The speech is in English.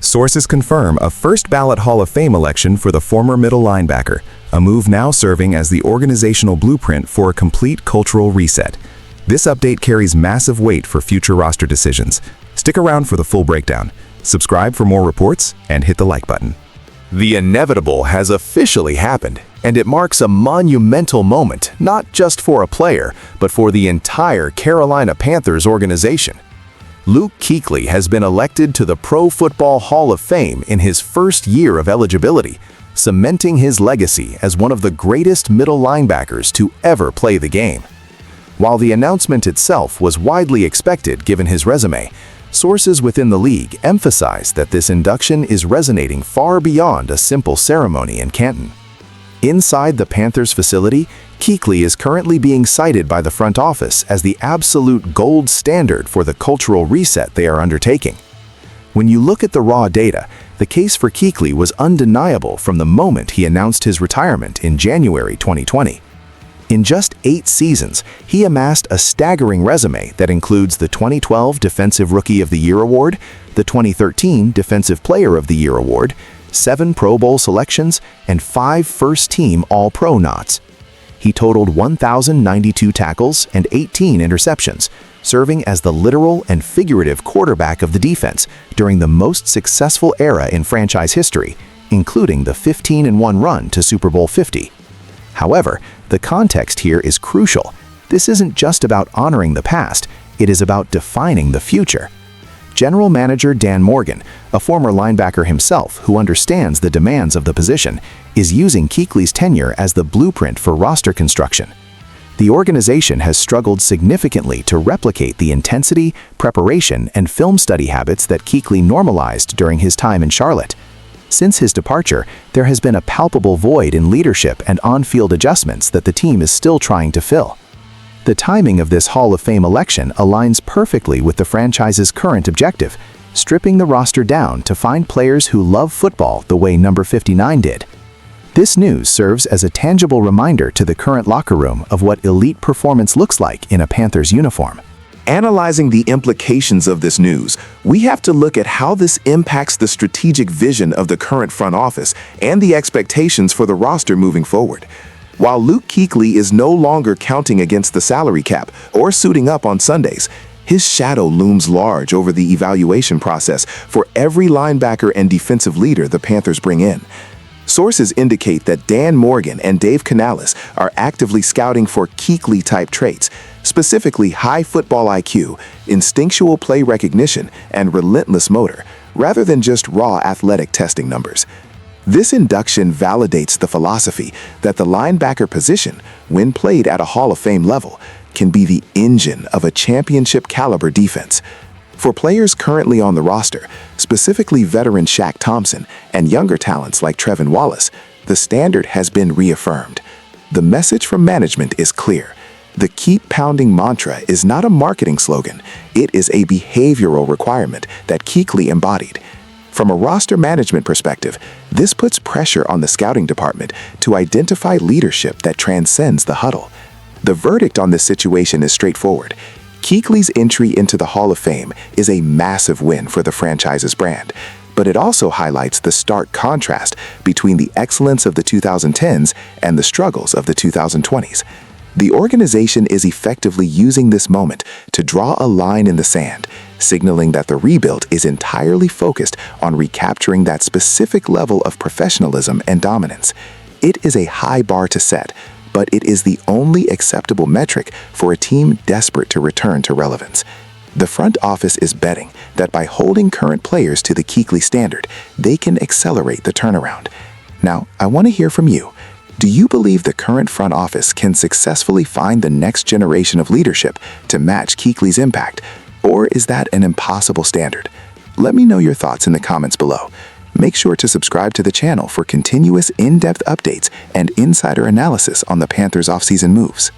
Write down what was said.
Sources confirm a first-ballot Hall of Fame election for the former middle linebacker, a move now serving as the organizational blueprint for a complete cultural reset. This update carries massive weight for future roster decisions. Stick around for the full breakdown. Subscribe for more reports and hit the like button. The inevitable has officially happened, and it marks a monumental moment, not just for a player, but for the entire Carolina Panthers organization. Luke Kuechly has been elected to the Pro Football Hall of Fame in his first year of eligibility, cementing his legacy as one of the greatest middle linebackers to ever play the game. While the announcement itself was widely expected given his resume, sources within the league emphasize that this induction is resonating far beyond a simple ceremony in Canton. Inside the Panthers facility, Kuechly is currently being cited by the front office as the absolute gold standard for the cultural reset they are undertaking. When you look at the raw data, the case for Kuechly was undeniable from the moment he announced his retirement in January 2020. In just 8 seasons, he amassed a staggering resume that includes the 2012 Defensive Rookie of the Year Award, the 2013 Defensive Player of the Year Award, 7 Pro Bowl selections, and 5 first-team All-Pro nods. He totaled 1,092 tackles and 18 interceptions, serving as the literal and figurative quarterback of the defense during the most successful era in franchise history, including the 15-1 run to Super Bowl 50. However, the context here is crucial. This isn't just about honoring the past, it is about defining the future. General Manager Dan Morgan, a former linebacker himself who understands the demands of the position, is using Kuechly's tenure as the blueprint for roster construction. The organization has struggled significantly to replicate the intensity, preparation, and film study habits that Kuechly normalized during his time in Charlotte. Since his departure, there has been a palpable void in leadership and on-field adjustments that the team is still trying to fill. The timing of this Hall of Fame election aligns perfectly with the franchise's current objective, stripping the roster down to find players who love football the way number 59 did. This news serves as a tangible reminder to the current locker room of what elite performance looks like in a Panthers uniform. Analyzing the implications of this news, we have to look at how this impacts the strategic vision of the current front office and the expectations for the roster moving forward. While Luke Kuechly is no longer counting against the salary cap or suiting up on Sundays, his shadow looms large over the evaluation process for every linebacker and defensive leader the Panthers bring in. Sources indicate that Dan Morgan and Dave Canales are actively scouting for Kuechly-type traits, specifically high football IQ, instinctual play recognition, and relentless motor, rather than just raw athletic testing numbers. This induction validates the philosophy that the linebacker position, when played at a Hall of Fame level, can be the engine of a championship-caliber defense. For players currently on the roster, specifically veteran Shaq Thompson and younger talents like Trevin Wallace, the standard has been reaffirmed. The message from management is clear. The keep pounding mantra is not a marketing slogan, it is a behavioral requirement that Kuechly embodied. From a roster management perspective, this puts pressure on the scouting department to identify leadership that transcends the huddle. The verdict on this situation is straightforward. Kuechly's entry into the Hall of Fame is a massive win for the franchise's brand, but it also highlights the stark contrast between the excellence of the 2010s and the struggles of the 2020s. The organization is effectively using this moment to draw a line in the sand, signaling that the rebuild is entirely focused on recapturing that specific level of professionalism and dominance. It is a high bar to set, but it is the only acceptable metric for a team desperate to return to relevance. The front office is betting that by holding current players to the Kuechly standard, they can accelerate the turnaround. Now, I want to hear from you. Do you believe the current front office can successfully find the next generation of leadership to match Kuechly's impact, or is that an impossible standard? Let me know your thoughts in the comments below. Make sure to subscribe to the channel for continuous in-depth updates and insider analysis on the Panthers offseason moves.